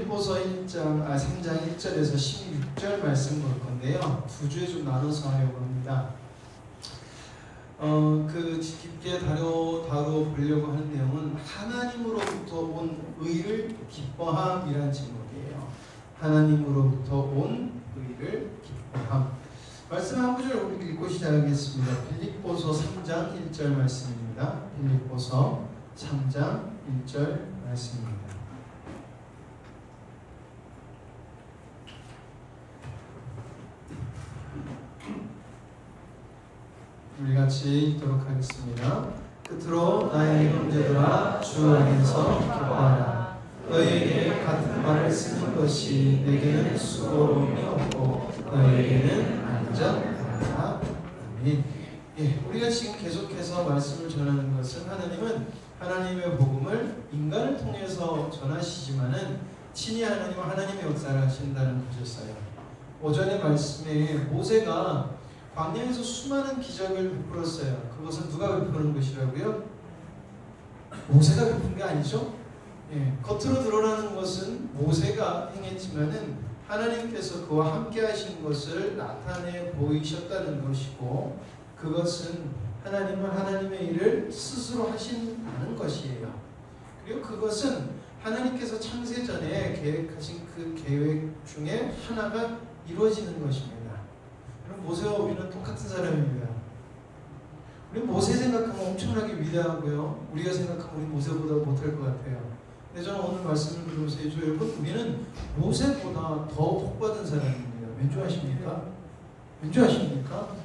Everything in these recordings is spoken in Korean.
빌립보서 3장 1절에서 16절 말씀 볼 건데요. 두 주에 좀 나눠서 하려고 합니다. 깊게 다뤄보려고 하는 내용은 하나님으로부터 온 의를 기뻐함이라는 제목이에요. 하나님으로부터 온 의를 기뻐함. 말씀 한 구절 우리 읽고 시작하겠습니다. 빌립보서 3장 1절 말씀입니다. 빌립보서 3장 1절 말씀입니다. 우리 같이 읽도록 하겠습니다. 끝으로 나의 형제들아 주 안에서 기뻐하라. 너희에게 같은 말을 쓰는 것이 내게는 수고로움이 없고 너희에게는 안전하다. 아멘. 우리가 지금 계속해서 말씀을 전하는 것은 하나님은 하나님의 복음을 인간을 통해서 전하시지만은 친히 하나님은 하나님의 역사를 하신다는 것이었어요. 오전의 말씀에 모세가 광야에서 수많은 기적을 베풀었어요. 그것은 누가 베푸는 것이라고요? 모세가 베푼 게 아니죠. 겉으로 드러나는 것은 모세가 행했지만은 하나님께서 그와 함께 하신 것을 나타내 보이셨다는 것이고, 그것은 하나님은 하나님의 일을 스스로 하신다는 것이에요. 그리고 그것은 하나님께서 창세전에 계획하신 그 계획 중에 하나가 이루어지는 것입니다. 모세와 우리는 똑같은 사람입니다. 우리 모세 생각하면 엄청나게 위대하고요. 우리가 생각하면 우리 모세보다 못할 것 같아요. 근데 저는 오늘 말씀을 들으면서 여러분, 우리는 모세보다 더 복받은 사람입니다. 왠지 아십니까? 왠지 아십니까?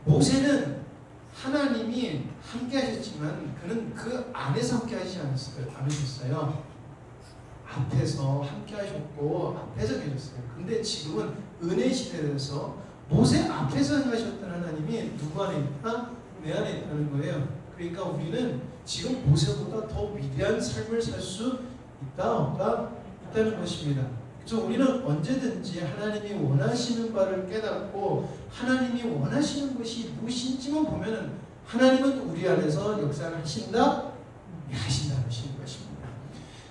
모세는 하나님이 함께 하셨지만 그는 그 안에서 함께 하시지 않으셨어요. 앞에서 함께 하셨고 앞에서 계셨어요. 근데 지금은 은혜 시대에서 모세 앞에서 행하셨던 하나님이 누구 안에 있다? 내 안에 있다는 거예요. 그러니까 우리는 지금 모세보다 더 위대한 삶을 살 수 있다 없다? 있다는 것입니다. 그래서 우리는 언제든지 하나님이 원하시는 바를 깨닫고 하나님이 원하시는 것이 무엇인지만 보면은 하나님은 우리 안에서 역사를 하신다? 하신다는 것입니다.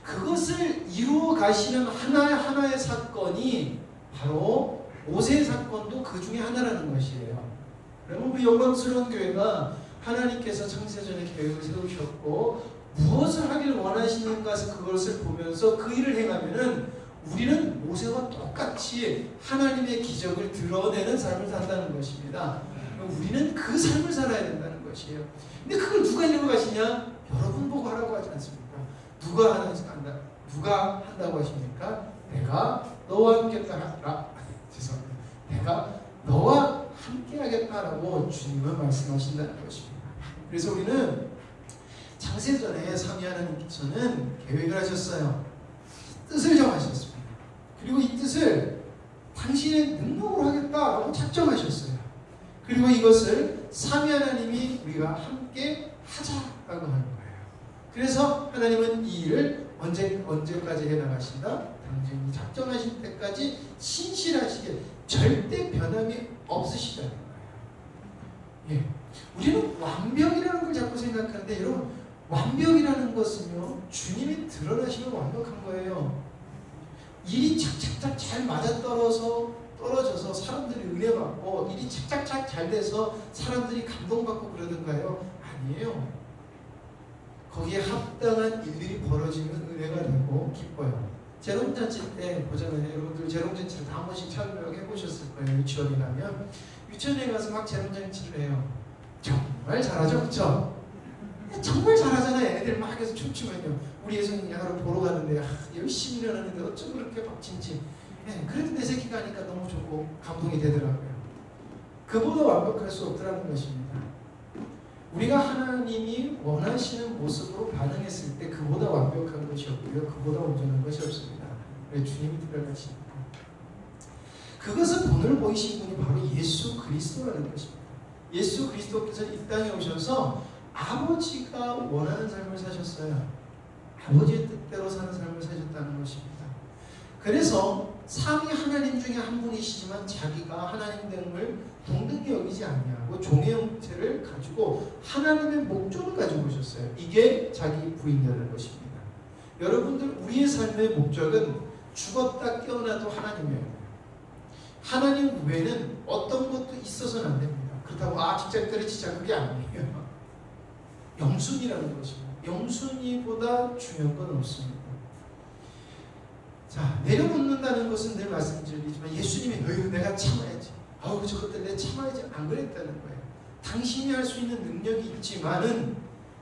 그것을 이루어 가시는 하나의 사건이 바로 모세의 사건도 그 중에 하나라는 것이에요. 그러면 우리 영광스러운 교회가 하나님께서 창세전에 계획을 세우셨고 무엇을 하기를 원하시는가 그것을 보면서 그 일을 행하면은 우리는 모세와 똑같이 하나님의 기적을 드러내는 삶을 산다는 것입니다. 우리는 그 삶을 살아야 된다는 것이에요. 근데 그걸 누가 이루어 가시냐? 여러분 보고 하라고 하지 않습니까? 누가 한다고 하십니까? 내가 너와 함께 하라. 죄송합니다. 내가 너와 함께 하겠다라고 주님은 말씀하신다는 것입니다. 그래서 우리는 창세전에 삼위 하나님께서는 계획을 하셨어요. 뜻을 정하셨습니다. 그리고 이 뜻을 당신의 능력으로 하겠다라고 작정하셨어요. 그리고 이것을 삼위 하나님이 우리가 함께 하자라고 하는 거예요. 그래서 하나님은 이 일을 언제까지 해나가신다? 당신이 작정하신 때까지 신실하시게 절대 변함이 없으시다는 거예요. 우리는 완벽이라는 걸 자꾸 생각하는데 여러분, 완벽이라는 것은요, 주님이 드러나시면 완벽한 거예요. 일이 착착착 잘 떨어져서 사람들이 은혜 받고 일이 착착착 잘 돼서 사람들이 감동받고 그러던가요? 아니에요. 거기에 합당한 일들이 벌어지면 은혜가 되고 기뻐요. 재롱잔치 때 보잖아요. 여러분들 재롱잔치를 다 한 번씩 참여해 보셨을 거예요. 유치원에 가면 유치원에 가서 막 재롱잔치를 해요. 정말 잘하죠, 그렇죠? 정말 잘하잖아요. 애들 막 해서 춤추면요. 우리 예수님 야구를 보러 가는데 열심히 일어나는데 어쩜 그렇게 박친지. 그래도 내 새끼가 하니까 너무 좋고 감동이 되더라고요. 그보다 완벽할 수 없더라는 것입니다. 우리가 하나님이 원하시는 모습으로 반응했을 때 그보다 완벽한 것이 없고요. 그보다 온전한 것이 없습니다. 왜 주님이 들어가시니까. 그것은 본을 보이신 분이 바로 예수 그리스도라는 것입니다. 예수 그리스도께서 이 땅에 오셔서 아버지가 원하는 삶을 사셨어요. 아버지의 뜻대로 사는 삶을 사셨다는 것입니다. 그래서 삼위 하나님 중에 한 분이시지만 자기가 하나님 됨을 동등히 여기지 아니하고 종의 형태를 가지고 하나님의 목적을 가지고 오셨어요. 이게 자기 부인이라는 것입니다. 여러분들, 우리의 삶의 목적은 죽었다 깨어나도 하나님이에요. 하나님 외에는 어떤 것도 있어서는 안 됩니다. 그렇다고 직장 때려치자 그게 아니에요. 영순이라는 것입니다. 영순이보다 중요한 건 없습니다. 자, 내려놓는다는 것은 늘 말씀드리지만 예수님이 내가 참아야지. 저것들 내가 참아야지. 안 그랬다는 거예요. 당신이 할 수 있는 능력이 있지만은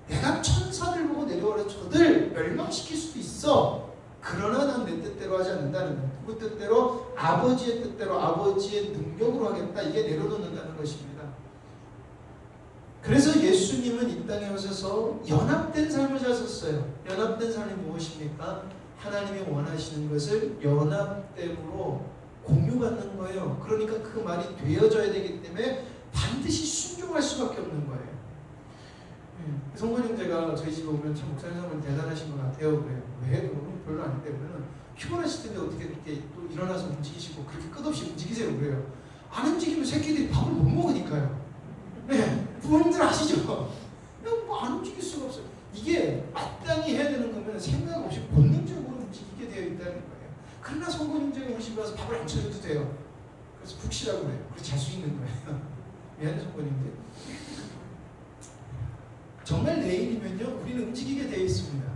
내가 천사들 보고 내려오라 저들 멸망시킬 수도 있어. 그러나 난 내 뜻대로 하지 않는다는 거예요. 그 뜻대로 아버지의 뜻대로 아버지의 능력으로 하겠다. 이게 내려놓는다는 것입니다. 그래서 예수님은 이 땅에 오셔서 연합된 삶을 사셨어요. 연합된 삶이 무엇입니까? 하나님이 원하시는 것을 연합됨으로 공유받는 거예요. 그러니까 그 말이 되어져야 되기 때문에 반드시 순종할 수밖에 없는 거예요. 성권 형제가 저희 집에 오면 참 목사님은 대단하신 것 같아요. 그래요. 왜? 그러면 별로 아닌데 그러면 피곤하실 텐데 어떻게 그렇게 또 일어나서 움직이시고 그렇게 끝없이 움직이세요. 그래요. 안 움직이면 새끼들이 밥을 못 먹으니까요. 네, 부모님들 아시죠? 뭐 안 움직일 수가 없어요. 이게 마땅히 해야 되는 거면 생각 없이 본능적으로 움직이게 되어 있다는 거예요. 그러나 성권 형제가 오시고 와서 밥을 안 차려도 돼요. 그래서 푹 쉬라고 그래요. 그래서 잘 수 있는 거예요. 미안해 성권 형제. 정말 내 일이면요, 우리는 움직이게 되어 있습니다.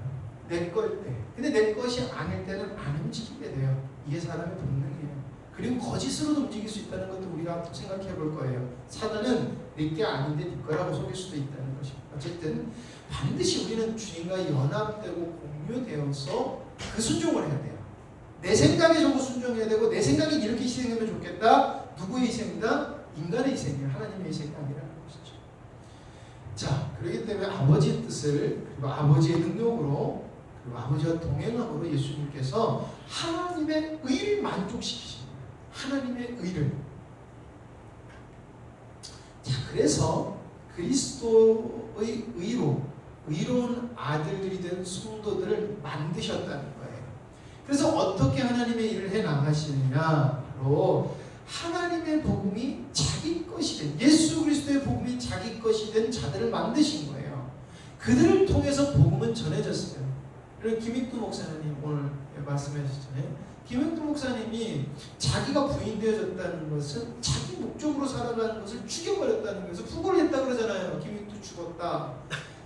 내 걸 때. 근데 내 것이 아닐 때는 안 움직이게 돼요. 이게 사람의 본능이에요. 그리고 거짓으로도 움직일 수 있다는 것도 우리가 생각해 볼 거예요. 사단은 내 게 아닌데 네 거라고 속일 수도 있다는 것입니다. 어쨌든 반드시 우리는 주님과 연합되고 공유되어서 그 순종을 해야 돼요. 내 생각에 저거 순종해야 되고 내 생각에 이렇게 희생하면 좋겠다. 누구의 희생이다? 인간의 희생이에요. 하나님의 희생이 아니라는 것이죠. 자, 그렇기 때문에 아버지의 뜻을 그리고 아버지의 능력으로 그리고 아버지와 동행함으로 예수님께서 하나님의 의를 만족시키십니다. 하나님의 의를. 자, 그래서 그리스도의 의로운 아들들이 된 성도들을 만드셨다는 거예요. 그래서 어떻게 하나님의 일을 해 나가시느냐? 바로 하나님의 복음이 자기 것이 된, 예수 그리스도의 복음이 자기 것이 된 자들을 만드신 거예요. 그들을 통해서 복음은 전해졌어요. 그리고 김익두 목사님 오늘 말씀해 주셨잖아요. 김익두 목사님이 자기가 부인되어졌다는 것은 자기 목적으로 살아가는 것을 죽여버렸다는 것을 부고했다 그러잖아요. 김익두 죽었다.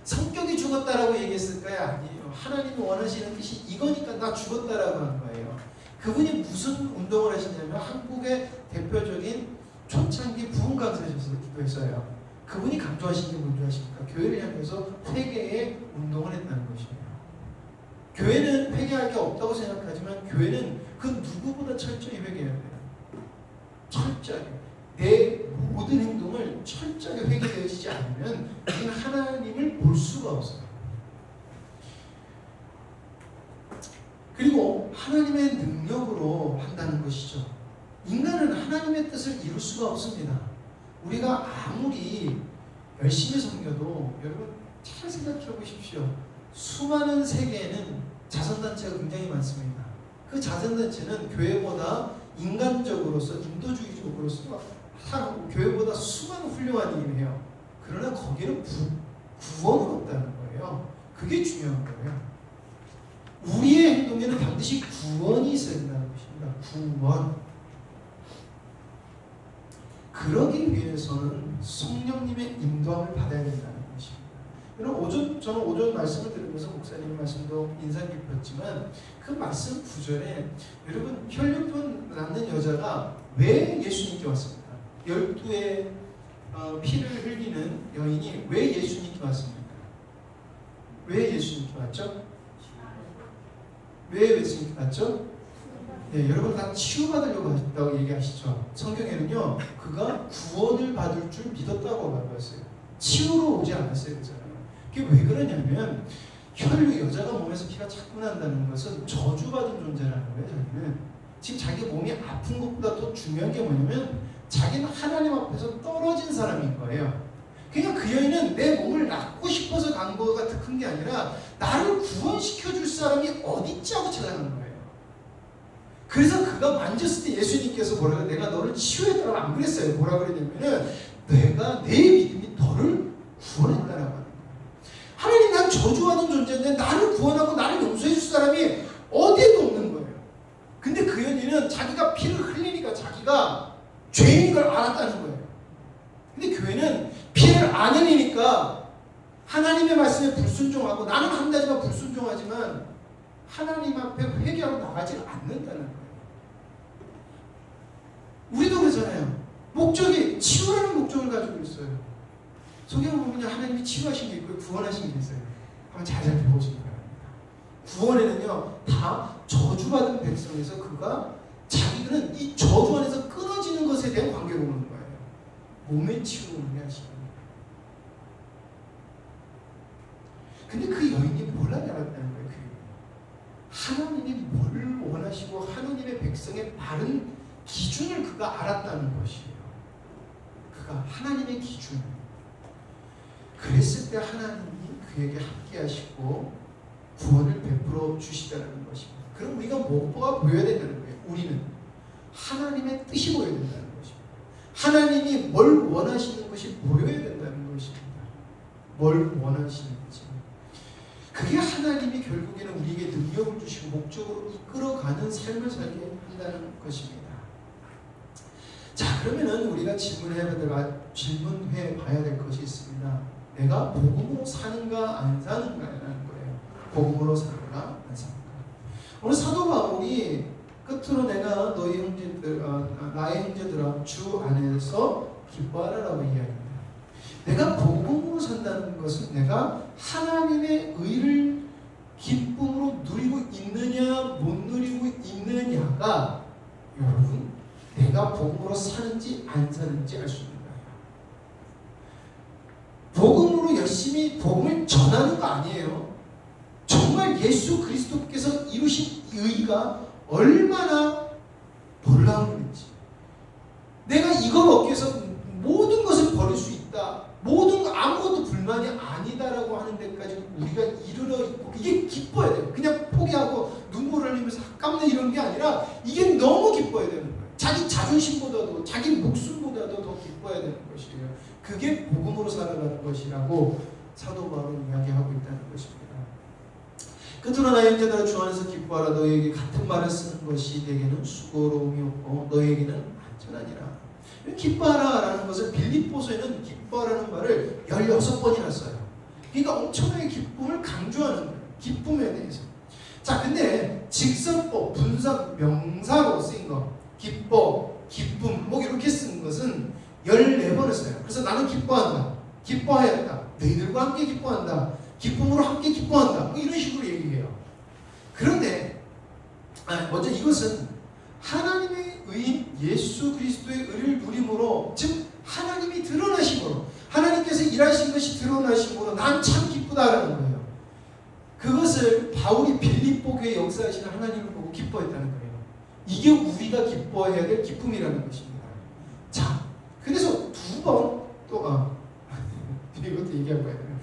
성격이 죽었다라고 얘기했을까요? 아니에요. 하나님이 원하시는 뜻이 이거니까 나 죽었다라고 한 거예요. 그분이 무슨 운동을 하시냐면 한국의 대표적인 초창기 부흥 강사셨어요. 그분이 강조하신 게 뭔지 아십니까? 교회를 향해서 회개의 운동을 했다는 것이에요. 교회는 회개할 게 없다고 생각하지만 교회는 그 누구보다 철저히 회개해야 돼요. 철저하게. 내 모든 행동을 철저하게 회개되어지지 않으면 우리는 하나님을 볼 수가 없어요. 그리고 하나님의 능력으로 한다는 것이죠. 인간은 하나님의 뜻을 이룰 수가 없습니다. 우리가 아무리 열심히 섬겨도 여러분 잘 생각해 보십시오. 수많은 세계에는 자선단체가 굉장히 많습니다. 그 자선단체는 교회보다 인간적으로서 인도주의적으로서 교회보다 수많은 훌륭한 일을 해요. 그러나 거기는 구원은 없다는 거예요. 그게 중요한 거예요. 우리의 행동에는 반드시 구원이 있어야 된다는 것입니다. 구원. 그러기 위해서는 성령님의 인도함을 받아야 된다는 것입니다. 여러분 저는 오전 말씀을 들으면서 목사님 말씀도 인상 깊었지만 그 말씀 구절에 여러분 혈육분 낳는 여자가 왜 예수님께 왔습니까? 12의 피를 흘리는 여인이 왜 예수님께 왔습니까? 왜 예수님께 왔죠? 왜 예수님께 왔죠? 네, 여러분 다 치유받으려고 하셨다고 얘기하시죠. 성경에는요, 그가 구원을 받을 줄 믿었다고 말했어요. 치유로 오지 않았어요, 그잖아요. 그게 왜 그러냐면 혈육 여자가 몸에서 피가 자꾸 난다는 것은 저주받은 존재라는 거예요. 자기는 지금 자기 몸이 아픈 것보다 더 중요한 게 뭐냐면 자기는 하나님 앞에서 떨어진 사람인 거예요. 그러니까 그 여인은 내 몸을 낫고 싶어서 간 거가 더 큰 게 아니라 나를 구원시켜줄 사람이 어딨지 하고 찾아간 거예요. 그래서 그가 만졌을 때 예수님께서 뭐라고 내가 너를 치유해달라고 안 그랬어요. 뭐라 그랬냐면은 내가 내 믿음이 너를 구원했다라고 하는 거예요. 하나님 난 저주하는 존재인데 나를 구원하고 나를 용서해 줄 사람이 어디에도 없는 거예요. 근데 우리는 자기가 피를 흘리니까 자기가 죄인 걸 알았다는 거예요. 근데 교회는 피를 안 흘리니까 하나님의 말씀에 불순종하고, 나는 한다지만 불순종하지만 하나님 앞에 회개하고 나가지 않는다는 거예요. 우리도 그러잖아요. 목적이 치유라는 목적을 가지고 있어요. 성경을 보면 하나님이 치유하신 게 있고 구원하신 게 있어요. 한번 잘 살펴보시기 바랍니다. 구원에는요, 다 저주받은 백성에서 그가 자기는 이 저주 안에서 끊어지는 것에 대한 관계로 오는 거예요. 몸의 치유를 하시는 거예요. 근데 그 여인이 뭘 알았다는 거예요. 하나님이 뭘 원하시고 하나님의 백성의 바른 기준을 그가 알았다는 것이에요. 그가 하나님의 기준. 그랬을 때 하나님이 그에게 함께 하시고 구원을 베풀어 주시다는 것입니다. 그럼 우리가 뭐가 보여야 된다는 거예요. 우리는 하나님의 뜻이 보여야 된다는 것입니다. 하나님이 뭘 원하시는 것이 보여야 된다는 것입니다. 뭘 원하시는지. 그게 하나님이 결국에는 우리에게 능력을 주시고 목적으로 이끌어가는 삶을 살게 한다는 것입니다. 자, 그러면은 우리가 질문해 봐야 될 것이 있습니다. 내가 복음으로 사는가 안 사는가라는 거예요. 복음으로 사는가 안 사는가. 오늘 사도 바울이 끝으로 내가 너희 형제들, 나의 형제들아 주 안에서 기뻐하라라고 이야기합니다. 내가 복음으로 산다는 것은 내가 하나님의 의를 기쁨으로 누리고 있느냐 못 누리고 있느냐가 여러분 내가 복음으로 사는지 안 사는지 알 수 있는 거예요. 복음으로 열심히 복음을 전하는 거 아니에요. 정말 예수 그리스도께서 이루신 의가 얼마나 놀라운 일인지, 내가 이걸 얻기 위해서 모든 것을 버릴 수 있다, 모든 아무것도 불만이 아니다라고 하는 데까지 우리가 이르러 있고, 이게 기뻐야 돼요. 그냥 포기하고 눈물을 흘리면서 깎는 이런 게 아니라 이게 너무 기뻐야 되는 거예요. 자기 자존심보다도 자기 목숨보다도 더 기뻐야 되는 것이에요. 그게 복음으로 살아가는 것이라고 사도 바울은 이야기하고 있다는 것입니다. 끝으로 나의 형제들아 주 안에서 기뻐하라. 너희에게 같은 말을 쓰는 것이 내게는 수고로움이 없고 너희에게는 안전하니라. 기뻐하라 라는 것을 빌립보서에는 기뻐하라는 말을 16번이나 써요. 그러니까 엄청나게 기쁨을 강조하는 거예요. 기쁨에 대해서. 자, 근데 직설법, 분사, 명사로 쓰인 거, 기뻐, 기쁨, 뭐 이렇게 쓰는 것은 14번을 써요. 그래서 나는 기뻐한다, 기뻐하였다, 너희들과 함께 기뻐한다, 기쁨으로 함께 기뻐한다, 뭐 이런 식으로 얘기해요. 그런데 먼저 이것은 하나님의 의인 예수 그리스도의 의를 누림으로, 즉 하나님이 드러나심으로, 하나님께서 일하신 것이 드러나심으로 난 참 기쁘다라는 거예요. 그것을 바울이 빌립보 교회 역사하시는 하나님을 보고 기뻐했다는 거예요. 이게 우리가 기뻐해야 될 기쁨이라는 것입니다. 자, 그래서 두 번 또 이것도 얘기할 거예요.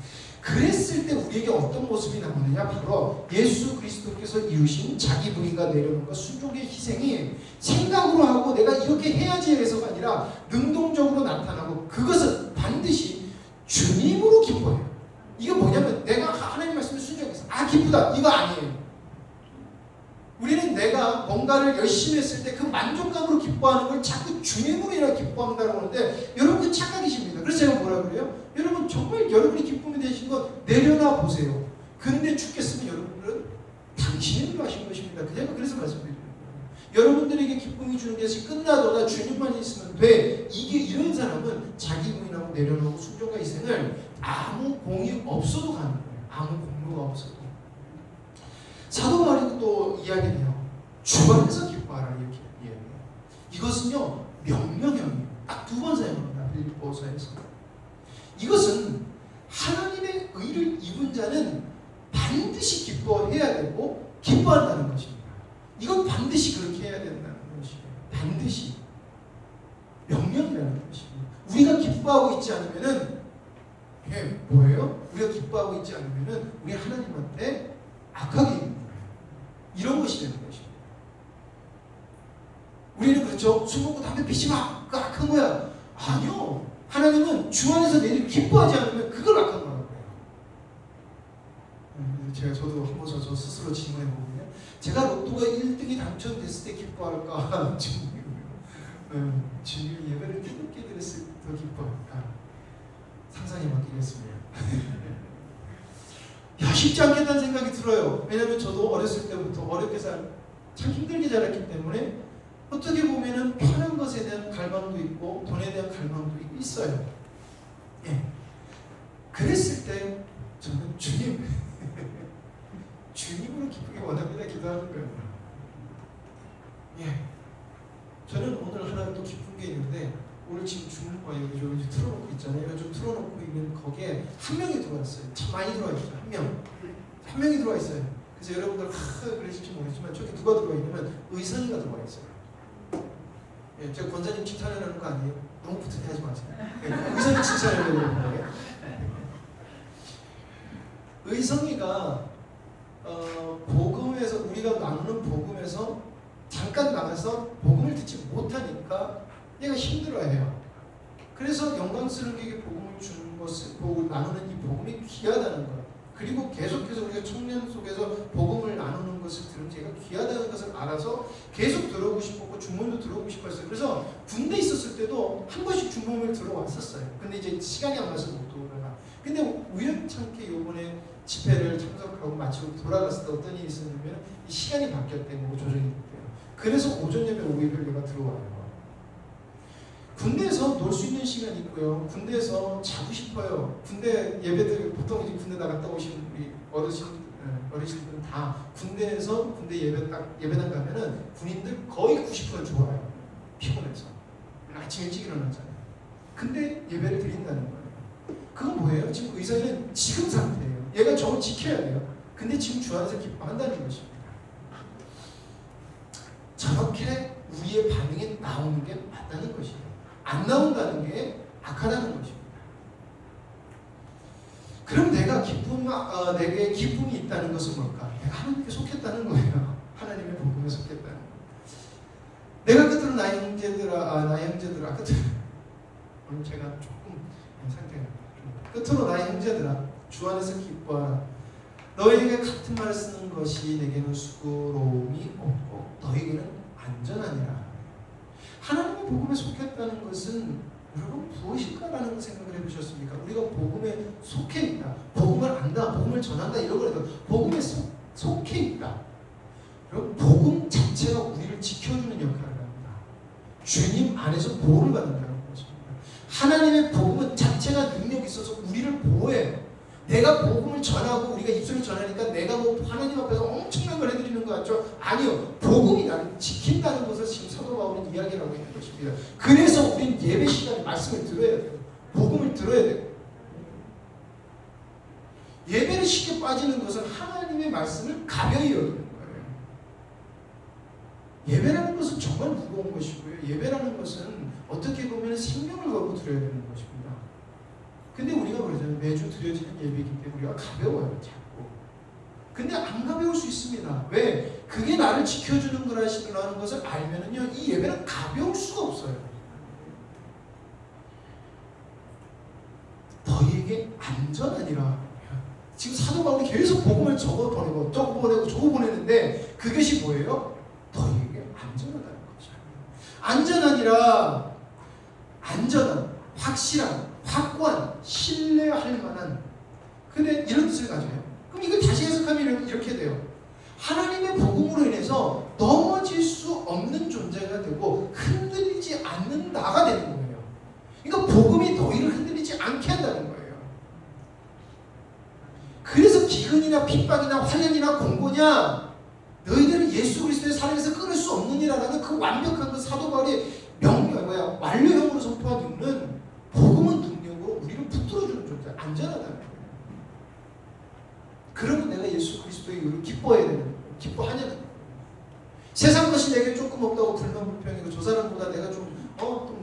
그랬을 때 우리에게 어떤 모습이 나오느냐, 바로 예수 그리스도께서 이루신 자기 부인과 내려놓은 순종의 희생이 생각으로 하고 내가 이렇게 해야지 해서가 아니라 능동적으로 나타나고, 그것은 반드시 주님으로 기뻐해요. 이게 뭐냐면 내가 하나님 말씀을 순종해서 기쁘다 이거 아니에요. 우리는 내가 뭔가를 열심히 했을 때 그 만족감으로 기뻐하는 걸 자꾸 주님으로 인하여 기뻐한다고 하는데, 여러분 그 착각이십니다. 그래서 제가 뭐라 그래요? 여러분 정말 여러분이 기쁨이 되신 것 내려놔 보세요. 그런데 죽겠으면 여러분들은 당신이 하신 것입니다. 제가 그래서 말씀드리는 거예요. 여러분들에게 기쁨이 주는 것이 끝나도다 주님만 있으면 돼. 이게 이런 사람은 자기 부인하고 내려놓고 순종과 희생을 아무 공이 없어도 가는 거예요. 아무 공로가 없어도. 사도 바울이 또 이야기해요. 주 안에서 기뻐하라 이렇게 이야기해요. 이것은요 명령형이에요. 딱 두 번 사용합니다. 빌립보서에서. 이것은 하나님의 의를 입은 자는 반드시 기뻐해야 되고 기뻐한다는 것입니다. 이건 반드시 그렇게 해야 된다는 것이에요. 반드시 명령이라는 것입니다. 우리가 기뻐하고 있지 않으면은 이게 뭐예요? 우리가 기뻐하고 있지 않으면은 우리 하나님한테 악하게 있는 거예요. 이런 것이 되는 것입니다. 우리는 그렇죠. 술 먹고 담배 피지 마. 그거 악한 거야. 아니요. 하나님은 주 안에서 내일 기뻐하지 않으면 그걸 악한 거라고 해요. 저도 한 번 저 스스로 질문해 보거든요. 제가 로또가 1등이 당첨됐을 때 기뻐할까? 주님 예배를 뜨겁게 드렸을 때 더 기뻐할까? 상상에 맡기겠습니다. 야, 쉽지 않겠다는 생각이 들어요. 왜냐하면 저도 어렸을 때부터 어렵게 참 힘들게 자랐기 때문에 어떻게 보면은 편한 것에 대한 갈망도 있고 돈에 대한 갈망도 있어요. 예. 그랬을 때 저는 주님으로 기쁘게 원합니다. 기도하는 거예요. 예. 저는 오늘 하나 또 기쁜 게 있는데 오늘 지금 여기 좀 틀어놓고 있잖아요. 좀 틀어놓고 있는 거기에 한 명이 들어왔어요. 참 많이 들어와 있죠. 한 명이 들어와 있어요. 그래서 여러분들 그러실지 모르겠지만 저기 누가 들어와 있냐면 의성이가 들어와 있어요. 예, 제가 권사님 칭찬하는 거 아니에요? 너무 붙으게 하지 마세요. 예, 의성이 칭찬하려고 거예요. 의성이가 복음에서 우리가 나누는 복음에서 잠깐 나가서 복음을 듣지 못하니까 얘가 힘들어해요. 그래서 영광스럽게 복음을 주는 것을 보고 나누는 이 복음이 귀하다는 것. 그리고 계속해서 우리가 청년 속에서 복음을 나누는 것을 들으면 제가 귀하다는 것을 알아서 계속 들어오고 싶었고 중문도 들어오고 싶었어요. 그래서 군대 있었을 때도 한 번씩 중문을 들어왔었어요. 근데 이제 시간이 안 가서 못 돌아가. 근데 우연찮게 요번에 집회를 참석하고 마치고 돌아갔을 때 어떤 일이 있었냐면 이 시간이 바뀌었대요. 조정이 됐대요. 그래서 오전 예배 오후 예배가 들어와요. 군대에서 놀 수 있는 시간이 있고요. 군대에서 자고 싶어요. 군대 예배들 보통 이제 군대 나갔다 오신 우리 어르신들은 다 군대에서 군대 예배당 가면은 군인들 거의 90% 좋아요. 피곤해서 아침 일찍 일어나잖아요. 근데 예배를 드린다는 거예요. 그건 뭐예요? 지금 의사는 지금 상태예요. 얘가 저걸 지켜야 돼요. 근데 지금 주 안에서 기뻐한다는 것입니다. 저렇게 우리의 반응이 나오는 게 맞다는 것이에요. 안 나온다는 게 악하다는 것입니다. 그럼 내가 내게 기쁨이 있다는 것은 뭘까? 내가 하나님께 속했다는 거예요. 하나님의 복음에 속했다는 거예요. 내가 끝으로 나의 형제들아 끝으로 오늘 제가 조금 상태가 끝으로 나의 형제들아 주 안에서 기뻐하라. 너에게 같은 말을 쓰는 것이 내게는 수고로움이 없고 너에게는 안전하니라. 하나님의 복음에 속했다는 것은 여러분 무엇일까라는 생각을 해보셨습니까? 우리가 복음에 속해 있다, 복음을 안다, 복음을 전한다 이런 걸 해도 복음에 속해 있다. 여러분 복음 자체가 우리를 지켜주는 역할을 합니다. 주님 안에서 보호를 받는다는 것입니다. 하나님의 복음은 자체가 능력이 있어서 우리를 보호해요. 내가 복음을 전하고 우리가 입술을 전하니까 내가 뭐 하나님 앞에서 엄청난 걸 해드리는 것 같죠? 아니요. 복음이 나를 지킨다는 것을 지금 사도 바울은 이야기를 하고 있는 것입니다. 그래서 우리는 예배 시간에 말씀을 들어야 돼요. 복음을 들어야 돼요. 예배를 쉽게 빠지는 것은 하나님의 말씀을 가벼이 여기는 거예요. 예배라는 것은 정말 무거운 것이고요. 예배라는 것은 어떻게 보면 생명을 걸고 드려야 되는 것입니다. 근데 우리가 그러잖아요. 매주 드려지는 예배이기 때문에 우리가 가벼워요. 자꾸. 근데 안 가벼울 수 있습니다. 왜? 그게 나를 지켜주는 거라는 것을 알면은요. 이 예배는 가벼울 수가 없어요. 너희에게 안전하니라. 지금 사도 바울이 계속 복음을 저거 보내는데 그것이 뭐예요? 너희에게 안전하다는 거죠. 안전하니라. 안전한, 확실한, 확고한, 신뢰할 만한. 근데 이런 뜻을 가져요. 그럼 이걸 다시 해석하면 이렇게 돼요. 하나님의 복음으로 인해서 넘어질 수 없는 존재가 되고 흔들리지 않는 나가 되는 거예요. 그러니까 복음이 너희를 흔들리지 않게 한다는 거예요. 그래서 기근이나 핍박이나 환난이나 공고냐 너희들은 예수 그리스도의 사랑에서 끊을 수 없느니라라는 그 완벽한 그 사도 바울의 완료형으로 선포한 이유는 복음은 능력으로 우리를 붙들어주는 존재, 안전하다는 거예요. 그러면 내가 예수 그리스도의 이유를 기뻐해야 되는 거예요. 기뻐하냐는 거예요. 세상 것이 내게 조금 없다고 불만 불평이고 저 사람보다 내가 좀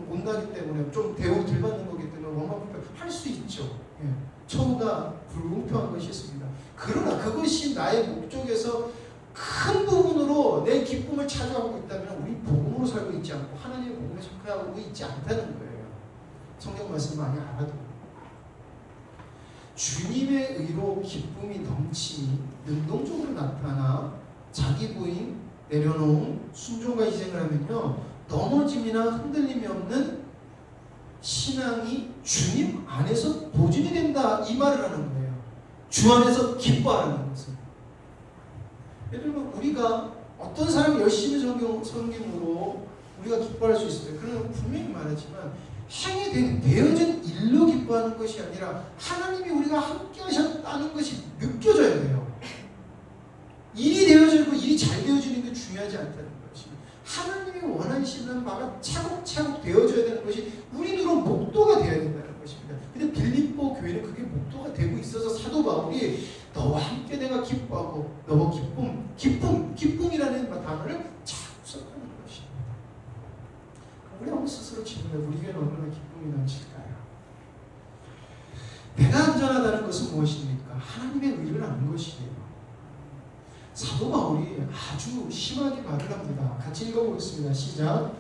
못나기 때문에 좀 대우를 덜 받는 거기 때문에 원망 불평 할 수 있죠. 예. 처우가 불공평한 것이 있습니다. 그러나 그것이 나의 목적에서 큰 부분으로 내 기쁨을 차지하고 있다면 우리 복음으로 살고 있지 않고 하나님의 복음에 속하고 있지 않다는 거예요. 성경 말씀 많이 알아도 주님의 의로 기쁨이 넘치니 능동적으로 나타나 자기 부인 내려놓은 순종과 희생을 하면요, 넘어짐이나 흔들림이 없는 신앙이 주님 안에서 보존이 된다, 이 말을 하는 거예요. 주 안에서 기뻐하라는 것은. 예를 들면 우리가 어떤 사람이 열심히 섬김으로 우리가 기뻐할 수 있어요. 그러면 분명히 말하지만 행이 되어진 일로 기뻐하는 것이 아니라 하나님이 우리가 함께 하셨다는 것이 느껴져야 돼요. 일이 되어지고 일이 잘 되어지는 게 중요하지 않다는 것이, 하나님이 원하시는 바가 차곡차곡 되어져야 되는 것이 우리 눈으로 목도가 되어야 된다는 것입니다. 근데 빌립보 교회는 그게 목도가 되고 있어서 사도 바울이 너와 함께 내가 기뻐하고 너와 기쁨이라는 단어를 자꾸 썼다는 것입니다. 우리 한번 스스로 질문해, 우리 교회는 얼마나 기쁨이 넘칠까요? 내가 안전하다는 것은 무엇입니까? 하나님의 의를 아는 것이에요. 사도 바울이 아주 심하게 말을 합니다. 같이 읽어보겠습니다. 시작.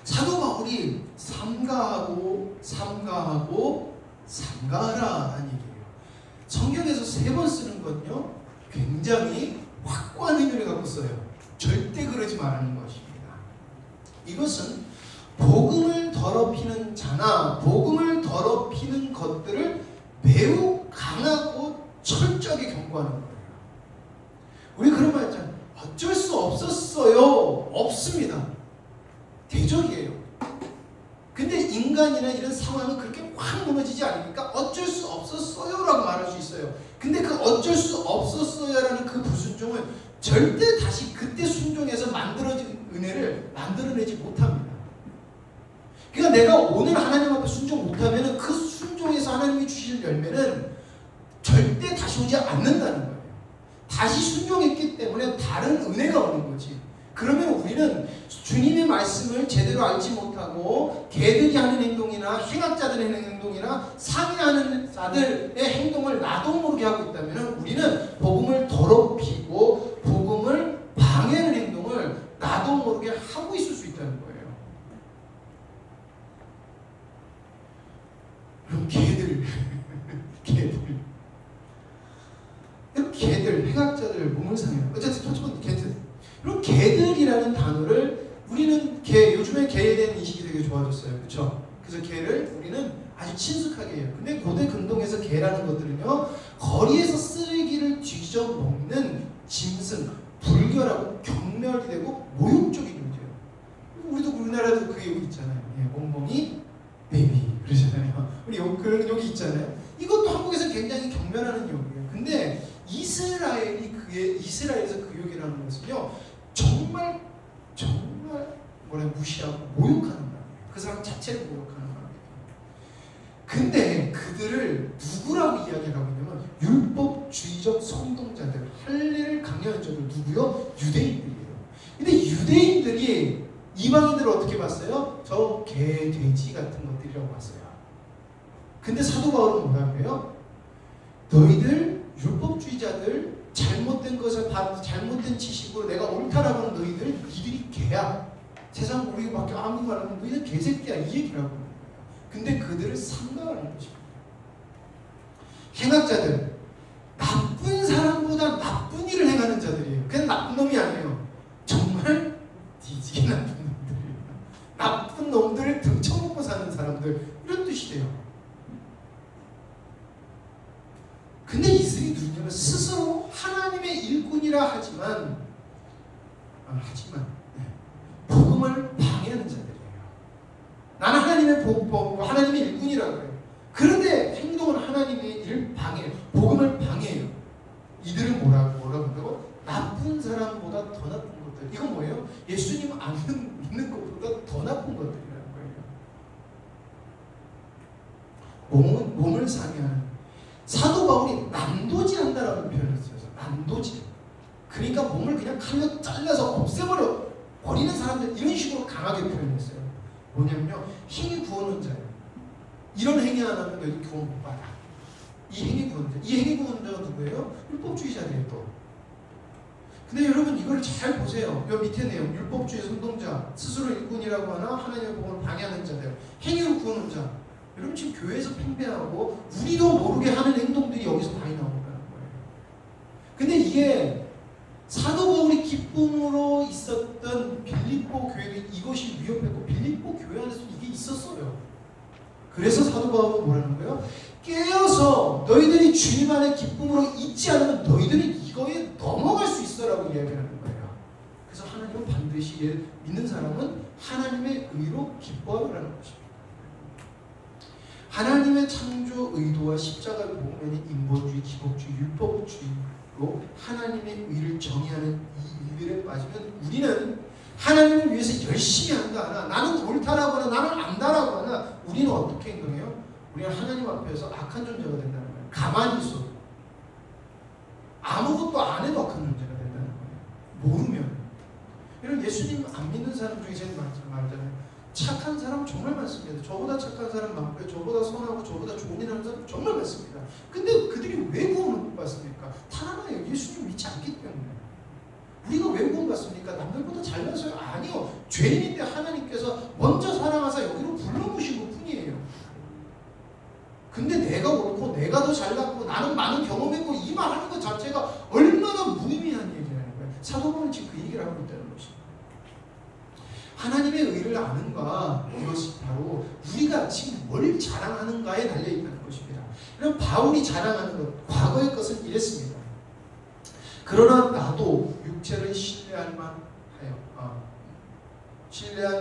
사도 바울이 삼가하고 삼가하라라는 얘기예요. 성경에서 3번 쓰는 건요, 굉장히 확고한 의미를 갖고 써요. 절대 그러지 말라는 것입니다. 이것은 복음을 더럽히는 자나 복음을 더럽히는 것들을 매우 강하고 철저하게 경고하는 거예요. 우리 그런 말 있잖아요. 어쩔 수 없었어요. 없습니다. 대적이에요. 근데 인간이나 이런 상황은 그렇게 확 무너지지 않으니까 어쩔 수 없었어요 라고 말할 수 있어요. 근데 그 어쩔 수 없었어요 라는 그 불순종은 절대 다시 그때 순종해서 만들어진 은혜를 만들어내지 못합니다. 그러니까 내가 오늘 하나님 앞에 순종 못하면 그 순종에서 하나님이 주실 열매는 절대 다시 오지 않는다는 거예요. 다시 순종했기 때문에 다른 은혜가 오는 거지. 그러면 우리는 주님의 말씀을 제대로 알지 못하고 개들이 하는 행동이나 행악자들의 하는 행동이나 상해하는 자들의 행동을 나도 모르게 하고 있다면 우리는 복음을 더럽히고 복음을 방해하는 행동을 나도 모르게 하고 있을 수 있다는 거예요. 그럼 개들 행악자들, 몸을 상해요. 어쨌든 첫번 개들. 그럼 개들이라는 단어를 우리는 요즘에 개에 대한 인식이 되게 좋아졌어요. 그렇죠? 그래서 개를 우리는 아주 친숙하게 해요. 근데 고대 근동에서 개라는 것들은요, 거리에서 쓰레기를 뒤져 먹는 짐승, 불결하고 경멸이 되고 모욕적인 존재예요. 우리도 우리나라에도 그 얘기 있잖아요. 멍멍이 베이비 그러잖아요. 우리 그런 욕이 있잖아요. 이것도 한국에서 굉장히 경멸하는 욕이에요. 근데 이스라엘에서 그 욕이라는 것은요, 정말 무시하고 모욕하는 말이에요. 그 사람 자체를 모욕하는 말이에요. 근데 그들을 누구라고 이야기를 하고 있냐면 율법주의적 선동자들, 할례를 강요하는 자들, 누구요? 유대인들이에요. 근데 유대인들이 이방인들을 어떻게 봤어요? 저 개, 돼지 같은 것들이라고 봤어요. 근데 사도 바울은 뭐라고 해요? 너희들 율법주의자들, 잘못된 것을 잘못된 지식으로 내가 옳다라고 하는 너희들, 니들이 개야. 세상 우리밖에 아무 말 안 하면 너희들 개새끼야, 이 얘기를 하고 있는 거예요. 근데 그들을 삼가하는 것입니다. 행악자들, 나쁜 사람보다 나쁜 일을 행하는 자들이에요. 그냥 나쁜 놈이 아니에요. 정말 뒤지게 나쁜 놈들이에요. 나쁜 놈들을 등쳐먹고 사는 사람들, 이런 뜻이 돼요. 근데 이들이 누구냐면 스스로 하나님의 일꾼이라 하지만 복음을 방해하는 자들이에요. 나는 하나님의 복음과 하나님의 일꾼이라고 해요. 그런데 행동은 하나님의 일을 방해해요. 복음을 방해해요. 이들은 뭐라고 한다고? 나쁜 사람보다 더 나쁜 것들. 이건 뭐예요? 예수님 안 믿는 것보다 더 나쁜 것들이라는 거예요. 몸을 상해하는. 사도 바울이 난도질한다라는 표현을 써요. 난도질. 그러니까 몸을 그냥 칼로 잘라서 없애버리는 사람들, 이런 식으로 강하게 표현했어요. 뭐냐면요, 행위 구원은 자예요. 이런 행위 안 하면 너희들 구원 못 받아. 이 행위 구원자가 누구예요? 율법주의자들이에요. 또. 근데 여러분 이걸 잘 보세요. 요 밑에 내용, 율법주의 선동자, 스스로 일꾼이라고 하나 하나님의 복음을 방해하는 자들, 행위로 구원한 자. 여러분 지금 교회에서 팽배하고 우리도 모르게 하는 행동들이 여기서 많이 나온다는 거예요. 근데 이게 사도 바울이 기쁨으로 있었던 빌립보 교회는 이것이 위협했고 빌립보 교회 안에서 이게 있었어요. 그래서 사도 바울은 뭐라는 거예요? 깨어서 너희들이 주님 안에 기쁨으로 있지 않으면 너희들이 이거에 넘어갈 수 있어라고 이야기하는 거예요. 그래서 하나님은 반드시 믿는 사람은 하나님의 의로 기뻐하라는 것입니다. 하나님의 창조 의도와 십자가를 보면 인본주의, 기복주의, 율법주의로 하나님의 의를 정의하는 이 일들에 빠지면 우리는 하나님을 위해서 열심히 한다 하나, 나는 옳다라고 하나, 나는 안다라고 하나, 우리는 어떻게 행동해요? 우리는 하나님 앞에서 악한 존재가 된다는 거예요. 가만히 있어도 아무것도 안 해도 악한 존재가 된다는 거예요. 모르면. 이런 예수님 안 믿는 사람 중에 제일 말잖아요. 착한 사람 정말 많습니다. 저보다 착한 사람 많고요. 저보다 선하고 저보다 좋은 일 하는 사람 정말 많습니다. 근데 그들이 왜 구원을 못 받습니까? 단 하나예요. 예수님 믿지 않기 때문에. 우리가 왜 구원 받습니까? 남들보다 잘나서요? 아니요. 죄인인데 하나님께서 먼저 사랑하사 여기로 불러오신 것 뿐이에요. 근데 내가 옳고 내가 더 잘났고 나는 많은 경험했고 이 말하는 것 자체가 얼마나 무의미한 얘기라는 거예요. 사도 바울은 지금 그 얘기를 하고 있다는 것입니다. 하나님의 의를 아는가, 이것이 바로 우리가 지금 뭘 자랑하는가에 달려있다는 것입니다. 그럼 바울이 자랑하는 것, 과거의 것은 이랬습니다. 그러나 나도 육체를 신뢰할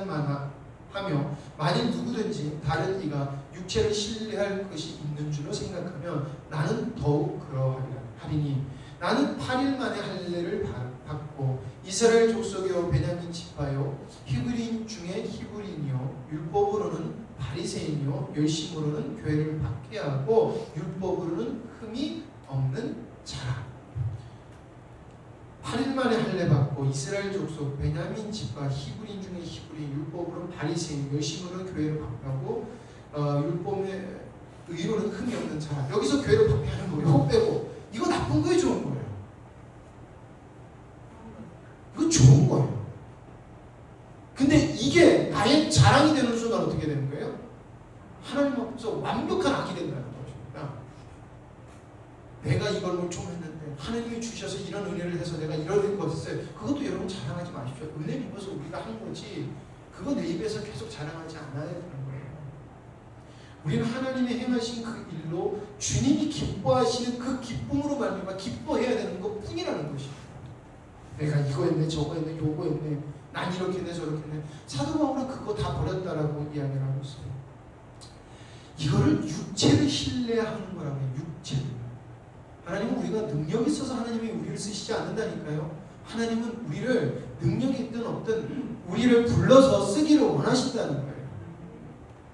만하며 만일 누구든지 다른 이가 육체를 신뢰할 것이 있는 줄로 생각하면 나는 더욱 그러하리니 나는 8일 만에 할례를 받고 이스라엘 족속이요 베냐민 지파요 히브리인 중에 히브리인이요 율법으로는 바리새인이요 열심으로는 교회를 박해하고 율법으로는 흠이 없는 자라. 8일 만에 할례 받고 이스라엘 족속 베냐민 지파 히브리인 중에 히브리인 율법으로는 바리새인 열심으로는 교회를 박해하고 율법의 의로는 흠이 없는 자라. 여기서 교회를 박해하는 거예요. 혹 빼고. 이거 나쁜 거예요, 좋은 거예요? 이거 좋은 거예요. 근데 이게 나의 자랑이 되는 순간 어떻게 되는 거예요? 하나님 앞에서 완벽한 악이 된다는 것입니다. 내가 이걸 좀 했는데 하나님이 주셔서 이런 은혜를 해서 내가 이런 거 했어요. 그것도 여러분 자랑하지 마십시오. 은혜 입어서 우리가 한 거지 그거 내 입에서 계속 자랑하지 않아야 되는 거예요. 우리는 하나님의 행하신 그 일로 주님이 기뻐하시는 그 기쁨으로 말미암아 기뻐해야 되는 것 뿐이라는 것입니다. 내가 이거 했네 저거 했네 요거 했네 난 이렇게 했네 저렇게 했네. 사도 바울은 그거 다 버렸다라고 이야기를 하고 있어요. 이거를 육체를 신뢰하는 거라고 해요. 육체를. 하나님은 우리가 능력이 있어서 하나님이 우리를 쓰시지 않는다니까요. 하나님은 우리를 능력이 있든 없든 우리를 불러서 쓰기를 원하신다는 거예요.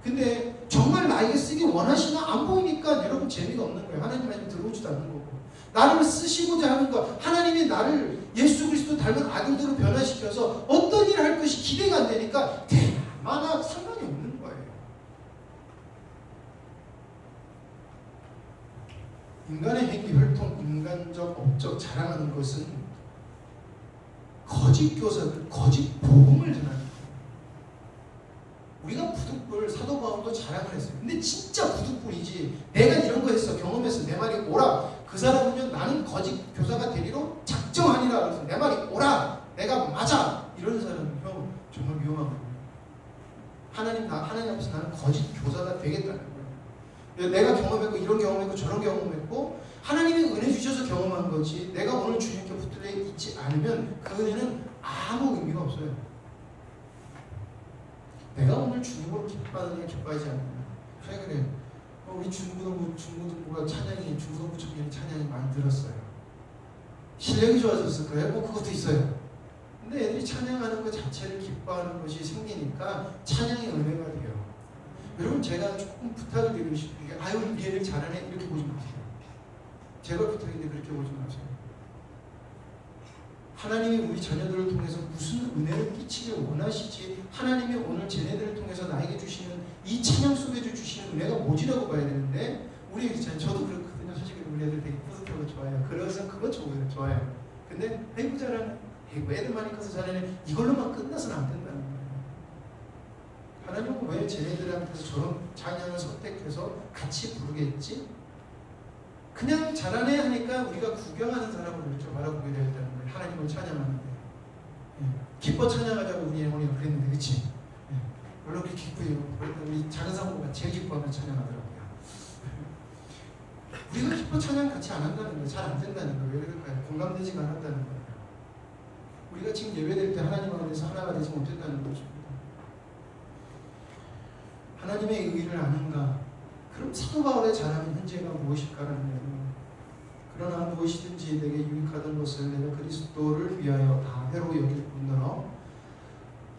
근데 정말 나에게 쓰기 원하시나 안 보이니까 여러분 재미가 없는 거예요. 하나님 말씀 들어오지도 않는 거고. 나를 쓰시고자 하는 거, 하나님이 나를 예수 그리스도 닮은 아들들로 변화시켜서 어떤 일을 할 것이 기대가 안 되니까 대마나 상관이 없는 거예요. 인간의 행위, 혈통, 인간적, 업적 자랑하는 것은 거짓 교사들, 거짓 복음을 전하는 거예요. 우리가 부득불 사도 바울도 자랑을 했어요. 근데 진짜 부득불이지 내가 이런 거 했어 경험했어 내 말이 옳아. 그 사람은요 나는 거짓 교사가 되리로 작정하니라 그래서 내 말이 옳아 내가 맞아 이런 사람은요 정말 위험한 거예요. 하나님 앞에서 나는 거짓 교사가 되겠다는 거예요. 내가 경험했고 이런 경험했고 저런 경험했고 하나님이 은혜 주셔서 경험한 거지 내가 오늘 주님께 붙들려 있지 않으면 그 은혜는 아무 의미가 없어요. 내가 오늘 주님으로 기뻐하느냐 기뻐하지 않느냐. 최근에 우리 중고등부가 찬양이 중고등부 청년이 찬양이 많이 들었어요. 실력이 좋아졌을 거예요. 뭐 그것도 있어요. 근데 애들이 찬양하는 것 자체를 기뻐하는 것이 생기니까 찬양의 은혜가 돼요. 여러분 제가 조금 부탁을 드리고 싶은 게 아유 우리 애들 잘하네 이렇게 보지 마세요. 제발 부탁인데 그렇게 보지 마세요. 하나님이 우리 자녀들을 통해서 무슨 은혜를 끼치길 원하시지 하나님이 오늘 쟤네들을 통해서 나에게 주시는 이 찬양 속에서 주시는 은혜가 뭐지라고 봐야 되는데 우리 애들 저도 그렇거든요. 솔직히 우리 애들 되게 뿌듯하고 좋아요. 그래서 그거 좋아요. 근데 아이고 잘하네. 아이고 애들 많이 커서 잘하네. 이걸로만 끝나서는 안 된다는 거예요. 하나님은 왜 쟤네들한테서 저런 찬양을 선택해서 같이 부르겠지? 그냥 잘하네 하니까 우리가 구경하는 사람으로 이렇게 바라보게 되었다는 거예요. 하나님을 찬양하는데. 기뻐 찬양하자고 우리 영혼이 그랬는데, 그치? 물론 그렇게 기쁘요. 우리 작은 사모가 제일 기뻐하면 찬양하더라고요. 우리가 기뻐 찬양 같이 안 한다는 거예요. 잘 안 된다는 거예요. 왜 그럴까요? 공감되지가 않았다는 거예요. 우리가 지금 예배될 때 하나님 안에서 하나가 되지 못했다는 것입니다. 하나님의 의를 아는가? 그럼 사도 바울의 잘하는 현재가 무엇일까라는 거예요. 그러나 무엇이든지 내게 유익하던 것을 내가 그리스도를 위하여 다 회로 여길 뿐더러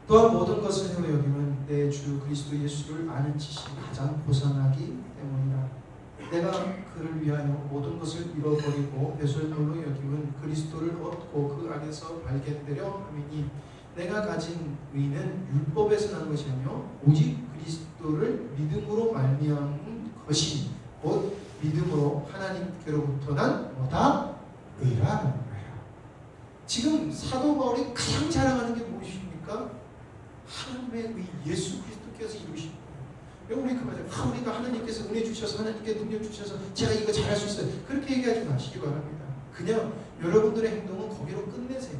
또한 모든 것을 회로 여기면 내 주 그리스도 예수를 아는 지식이 가장 고상하기 때문이라. 내가 그를 위하여 모든 것을 잃어버리고 배설물로 여기면 그리스도를 얻고 그 안에서 발견되려 함이니 내가 가진 의는 율법에서 난 것이 아니요 오직 그리스도를 믿음으로 말미암은 것이 곧 믿음으로 하나님께로부터 난 뭐다? 의라는 거예요. 지금 사도 바울이 가장 자랑하는 게 무엇입니까? 하나님의 의, 예수 그리스도께서 이루신 거예요. 우리 그 말이에요. 우리가 하나님께서 은혜 주셔서 하나님께 능력 주셔서 제가 이거 잘할 수 있어요. 그렇게 얘기하지 마시기 바랍니다. 그냥 여러분들의 행동은 거기로 끝내세요.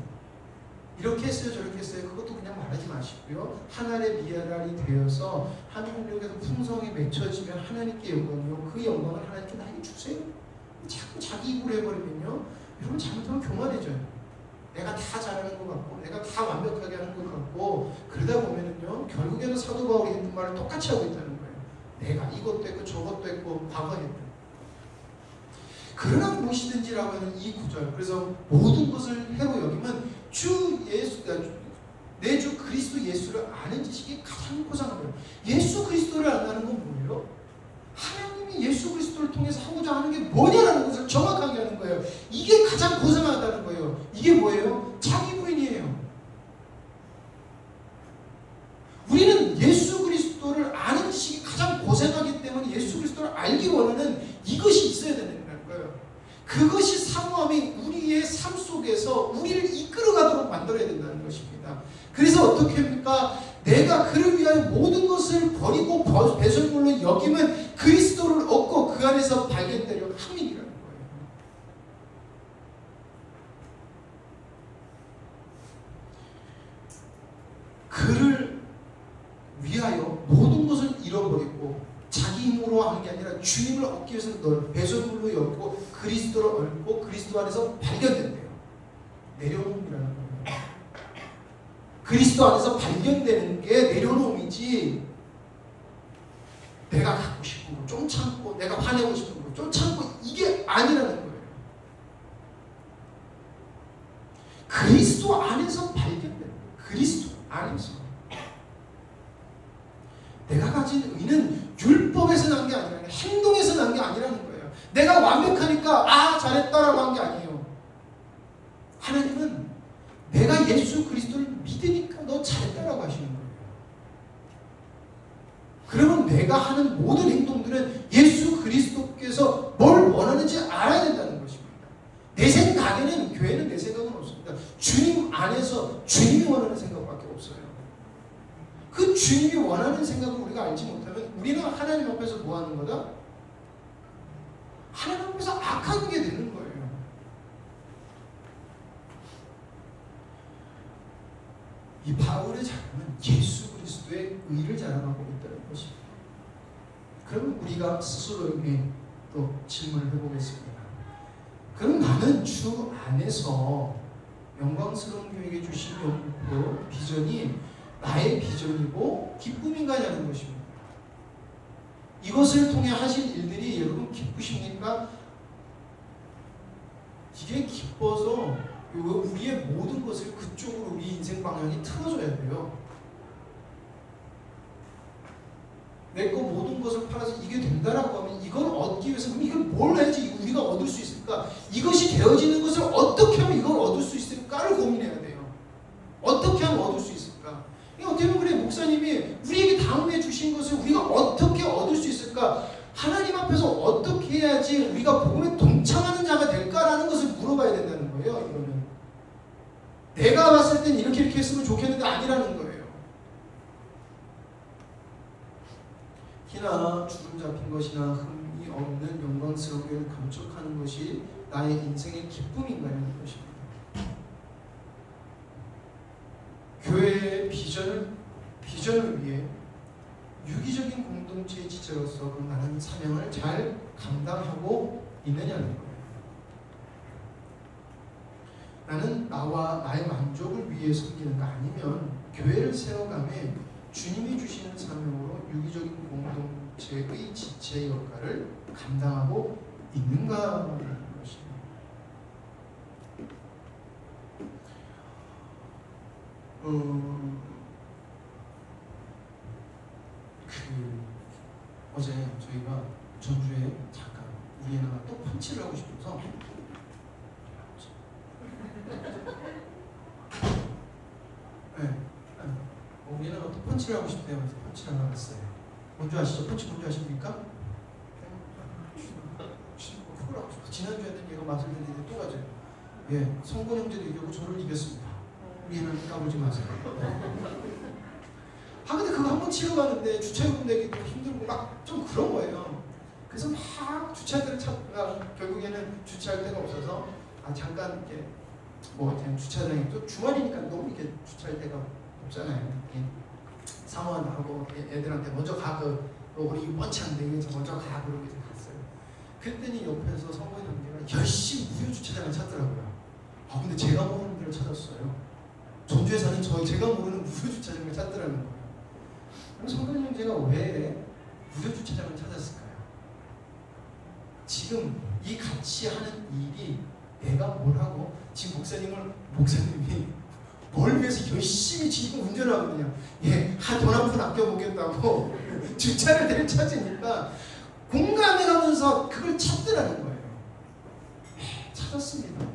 이렇게 했어요, 저렇게 했어요. 그것도 그냥 말하지 마시고요. 하나님의 미랄이 되어서 하나님께서 풍성히 맺혀지면 하나님께 영광이요. 그 영광을 하나님께 나에게 주세요. 자꾸 자기 입으로 해버리면요. 여러분 잘못하면 교만해져요. 내가 다 잘하는 것 같고 내가 다 완벽하게 하는 것 같고 그러다 보면은요. 결국에는 사도 바울이 했던 말을 똑같이 하고 있다는 거예요. 내가 이것도 했고 저것도 했고 과거에 했다. 그러나 무엇이든지라고 하는 이 구절. 그래서 모든 것을 해로 여기면 주 예수가 내 주 그리스도 예수를 아는 지식이 가장 고상한 거예요. 예수 그리스도를 안다는 건 뭐예요? 하나님이 예수 그리스도를 통해서 하고자 하는 게 뭐냐라는 것을 정확하게 하는 거예요. 이게 가장 고상하다는 거예요. 이게 뭐예요? 자기 부인이에요. 우리는 예수 그리스도를 아는 지식이 가장 고상하기 때문에 예수 그리스도를 알기 원하는 이것이 있어야 된다는 거예요. 그것이 사모함이 우리의 삶 속에서 우리를 이끌어가도록 만들어야 된다는 것입니다. 그래서 어떻게 합니까? 내가 그를 위하여 모든 것을 버리고 배설물로 여기면 그리스도를 얻고 그 안에서 발견되려 함이라는 거예요. 그를 위하여 모든 것을 잃어버리고 자기 힘으로 하는 게 아니라 주님을 얻기 위해서 배설물로 여기고 그리스도를 얻고 그리스도 안에서 발견된대요. 내려놓음이라는 거예요. 그리스도 안에서 발견되는 게 내려놓음이지 내가 갖고 싶은 거 좀 참고 내가 화내고 싶은 거 좀 참고 이게 아니라는 거예요. 그리스도 안에서 발견되는 거예요. 그리스도 안에서. 내가 가진 의는 율법에서 난 게 아니라 행동에서 난 게 아니라는 거예요. 내가 완벽하니까 잘했다라고 한 게 아니에요. 하나님은 내가 예수 그리스도를 믿으니까 너 잘했다라고 하시는 거예요. 그러면 내가 하는 모든 행동들은 예수 그리스도께서 뭘 원하는지 알아야 된다는 것입니다. 내 생각에는 교회는 내 생각은 없습니다. 주님 안에서 주님이 원하는 생각밖에 없어요. 그 주님이 원하는 생각을 우리가 알지 못하면 우리는 하나님 앞에서 뭐 하는 거다? 하나님 앞에서 악한 게 되는 거예요. 이 바울의 자랑은 예수 그리스도의 의를 자랑하고 있다는 것입니다. 그럼 우리가 스스로에게 또 질문을 해보겠습니다. 그럼 나는 주 안에서 영광스러운 교회에게 주신 목표, 비전이 나의 비전이고 기쁨인가냐는 것입니다. 이것을 통해 하실 일들이 여러분 기쁘십니까? 이게 기뻐서 우리의 모든 것을 그쪽으로 우리 인생 방향이 틀어져야 돼요. 내 거 모든 것을 팔아서 이게 된다라고 하면 이걸 얻기 위해서 그럼 이걸 뭘 해야지 우리가 얻을 수 있을까? 이것이 되어지는 것을 어떻게 하면 이걸 얻을 수 있을까를 고민해야 돼요. 어떻게 하면 얻을 수 있을까? 어떻게 보면 그래 목사님이 우리에게 다음에 주신 것을 우리가 어떻게 얻을 수 있을까? 하나님 앞에서 어떻게 해야지 우리가 복음에 동참하는 자가 될까라는 것을 물어봐야 된다는 거예요. 이거는 내가 봤을 땐 이렇게 했으면 좋겠는데 아니라는 거예요. 티나 주름 잡힌 것이나 흠이 없는 영광스러운 교회를 건축하는 것이 나의 인생의 기쁨인가라는 것입니다. 교회의 비전을 위해 유기적인 공동체의 지체로서 그 많은 사명을 잘 감당하고 있느냐는 거예요. 나는 나와 나의 만족을 위해 섬기는가 아니면 교회를 세워가며 주님이 주시는 사명으로 유기적인 공동체의 지체 역할을 감당하고 있는가라는 것입니다. 어제 저희가 전주에 잠깐 우리 애나가 또 펀치를 하고 싶어서 우리 애나가 또 펀치를 하고 싶대요. 그래서 펀치를 하러 갔어요. 뭔지 아시죠? 펀치 뭔지 아십니까? 지난주에 했던 얘가 맛을 들리는데 또 가죠. 예, 성곤 형제도 이기고 저를 이겼습니다. 우리 애나는 까불지 마세요. 근데 그거 한번 치러 가는데 주차요금 내기도 힘들고 막 좀 그런 거예요. 그래서 막 주차들을 찾다가 결국에는 주차할 데가 없어서 잠깐 이렇게 그냥 주차장에 또 주말이니까 너무 이렇게 주차할 데가 없잖아요. 사모하고 애들한테 먼저 가 우리 뻔치 안 되게 먼저 가 그러고 이제 갔어요. 그랬더니 옆에서 성권 형제가 열심히 무료 주차장을 찾더라고요. 근데 제가 모르는 데를 찾았어요. 전주에 사는 제가 모르는 무료 주차장을 찾더라는 거예요. 그럼 성권 형제가 왜 무료 주차장을 찾았을까요? 지금 이 같이 하는 일이 내가 뭘 하고 지금 목사님이 뭘 위해서 열심히 지금 운전을 하거든요. 돈 한 푼 아껴보겠다고 주차를 찾으니까 공감해가면서 그걸 찾더라는 거예요. 찾았습니다.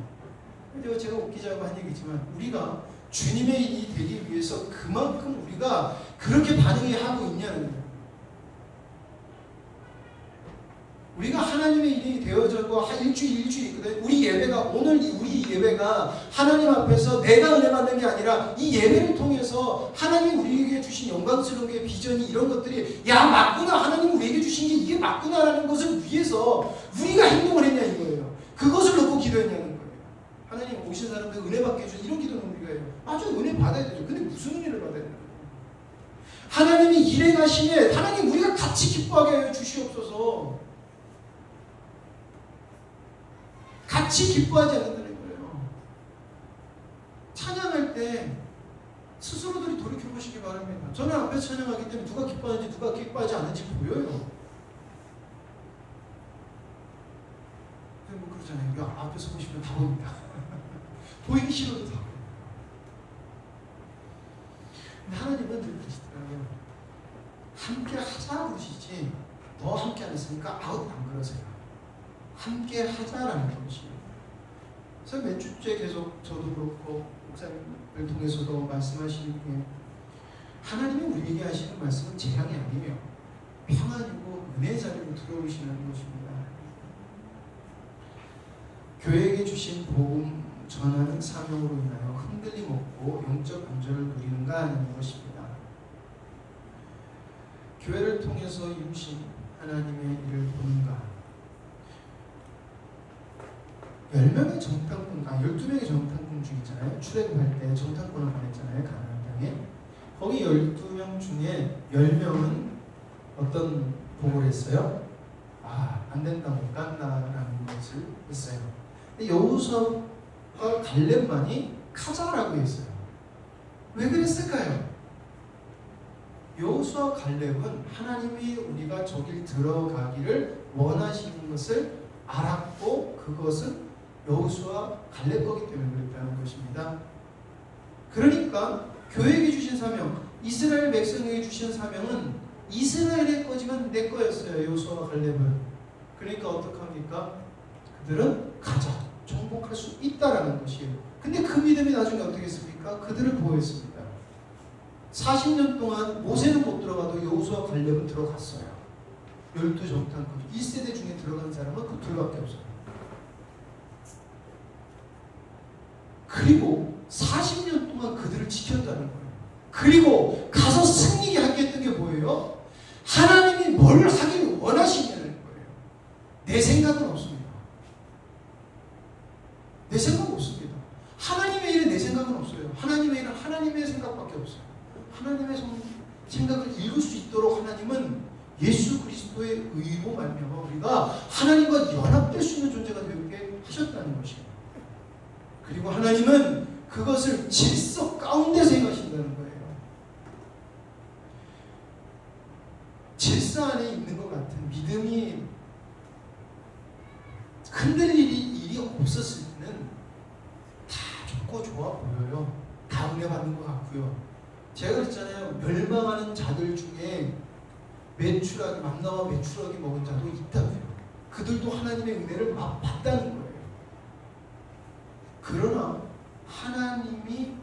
근데 제가 웃기자고 한 얘기지만 우리가 주님의 일이 되기 위해서 그만큼 우리가 그렇게 반응이 하고 있냐는 거예요. 우리가 하나님의 일이 되어져고 일주일 있거든. 우리 예배가 우리 예배가 하나님 앞에서 내가 은혜 받는 게 아니라 이 예배를 통해서 하나님 우리에게 주신 영광스러운 게 비전이 이런 것들이 맞구나, 하나님 우리에게 주신 게 이게 맞구나라는 것을 위해서 우리가 행동을 했냐 이거예요. 그것을 놓고 기도했냐는 거예요. 하나님 오신 사람들 은혜 받게 해주신 이런 기도는 우리가 해요. 맞아요, 은혜 받아야 되죠. 근데 무슨 은혜를 받아야 되는 거예요? 하나님이 일해 가시면 하나님 우리가 같이 기뻐하게 하여 주시옵소서. 같이 기뻐하지 않는다는 거예요. 찬양할 때 스스로들이 돌이켜보시기 바랍니다. 저는 앞에서 찬양하기 때문에 누가 기뻐하는지 누가 기뻐하지 않는지 보여요. 그러잖아요. 앞에서 보시면 다 보입니다. 보이기 싫어도 다 보여요. 근데 하나님은 늘 그러시더라고요. 함께 하자 그러시지 너 함께 안 했으니까 아웃 안 그러세요. 함께 하자라는 것이에요. 그래서 몇 주째 계속 저도 그렇고 목사님을 통해서도 말씀하시는 게 하나님이 우리에게 하시는 말씀은 재앙이 아니에요. 평안이고 은혜 자리로 들어오시는 것입니다. 교회에게 주신 복음 전하는 사명으로 인하여 흔들림 없고 영적 안전을 누리는가 하는 것입니다. 교회를 통해서 이루신 하나님의 일을 보는가? 10명의 정탐꾼, 12명의 정탐꾼 중 있잖아요. 출애굽할 때 정탐꾼을 보냈잖아요. 가나안 땅에. 거기 12명 중에 10명은 어떤 보고를 했어요? 안 된다, 못 간다라는 것을 했어요. 근데 여호수아와 갈렙만이 가자라고 했어요. 왜 그랬을까요? 여호수아와 갈렙은 하나님이 우리가 저길 들어가기를 원하시는 것을 알았고 그것은 여호수아 갈렙 거기 때문에 그랬다는 것입니다. 그러니까 교회에게 주신 사명, 이스라엘 백성에게 주신 사명은 이스라엘의 거지만 내 거였어요. 여호수아와 갈렙은. 그러니까 어떡합니까? 그들은 가자, 정복할 수 있다라는 것이에요. 근데 그 믿음이 나중에 어떻게 했습니까? 그들을 보호했습니다. 40년 동안 모세는 못 들어가도 여호수아와 갈렙은 들어갔어요. 12정탐꾼 1세대 중에 들어간 사람은 그 둘밖에 없어요. 그리고 40년 동안 그들을 지켰다는 거예요. 그리고 가서 승리하게 했던 게 뭐예요? 하나님이 뭘 내 생각은 없습니다. 내 생각 없습니다. 하나님의 일은 내 생각은 없어요. 하나님의 일은 하나님의 생각밖에 없어요. 하나님의 생각을 이룰 수 있도록 하나님은 예수 그리스도의 의로 말미암아 우리가 하나님과 연합될 수 있는 존재가 되게 하셨다는 것이에요. 그리고 하나님은 그것을 질서 가운데서 행하신다는 거예요. 질서 안에 있는 것 같은 믿음이 흔들릴 일이 없었을 때는 다 좋고 좋아 보여요. 다 은혜 받는 것 같고요. 제가 그랬잖아요. 멸망하는 자들 중에 메추라기, 만나와 메추라기 먹은 자도 있다고요. 그들도 하나님의 은혜를 맛봤다는 거예요. 그러나 하나님이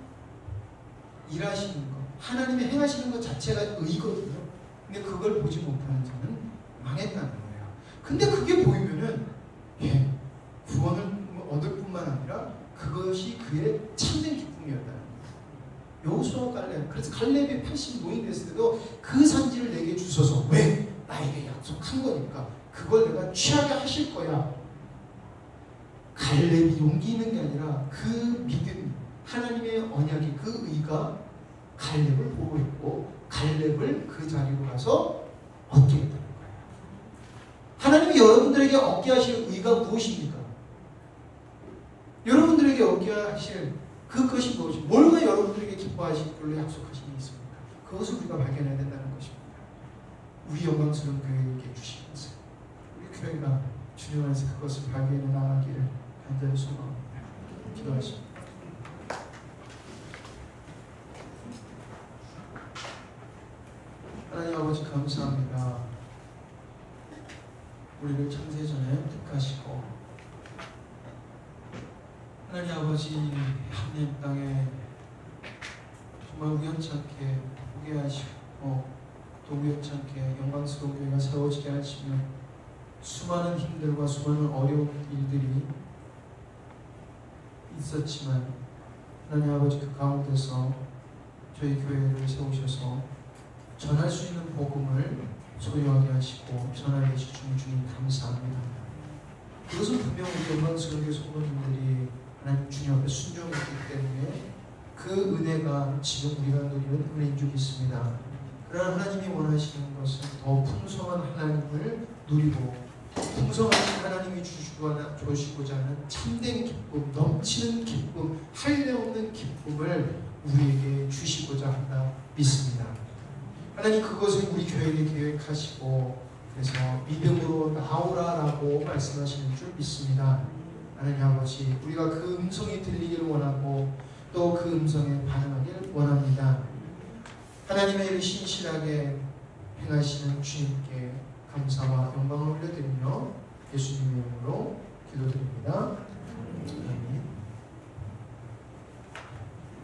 일하시는 것, 하나님이 행하시는 것 자체가 의거든요. 근데 그걸 보지 못하는 자는 망했다는 거예요. 근데 그게 보이면은 구원을 얻을 뿐만 아니라 그것이 그의 참된 기쁨이었다는 거예요. 여호수아와 갈렙, 그래서 갈렙이 80 노인 됐을 때도 그 산지를 내게 주소서. 왜? 나에게 약속한 거니까 그걸 내가 취하게 하실 거야. 갈렙이 용기 있는 게 아니라 그 믿음, 하나님의 언약이, 그 의가 갈렙을 보호했고 갈렙을 그 자리로 가서 얻게 했다는 거예요. 하나님이 여러분들에게 얻게 하실 의가 무엇입니까? 여러분들에게 얻게 하실 그것이 무엇입니까? 뭘가 여러분들에게 기뻐하실 걸로 약속하신 게 있습니까? 그것을 우리가 발견해야 된다는 것입니다. 우리 영광스러운 교회에게 주신 것을 우리 교회가 주님 안에서 그것을 발견해 나가기를 간절히 소망합니다. 기도하십니다. 하나님 아버지 감사합니다. 우리를 창세전에 택하시고 하나님 아버지 하나님 땅에 정말 우연치 않게 보게 하시고 또 우연치 않게 영광스러운 교회가 세워지게 하시며 수많은 힘들과 수많은 어려운 일들이 있었지만 하나님 아버지 그 가운데서 저희 교회를 세우셔서 전할 수 있는 복음을 소유하게 하시고 전하게 해주신 주님 감사합니다. 그것은 분명 우리 영광스러운 교회 성도님들이 하나님 주님 앞에 순종했기 때문에 그 은혜가 지금 우리가 누리는 은혜인 줄 믿습니다. 그러나 하나님이 원하시는 것은 더 풍성한 하나님을 누리고 풍성하신 하나님이 주시고자 하는 참된 기쁨, 넘치는 기쁨, 할례 없는 기쁨을 우리에게 주시고자 한다 믿습니다. 하나님 그것을 우리 교회에게 계획하시고 그래서 믿음으로 나오라라고 말씀하시는 줄 믿습니다. 하나님 아버지 우리가 그 음성이 들리기를 원하고 또 그 음성에 반응하기를 원합니다. 하나님의 일을 신실하게 행하시는 주님께 감사와 영광을 올려드리며 예수님의 이름으로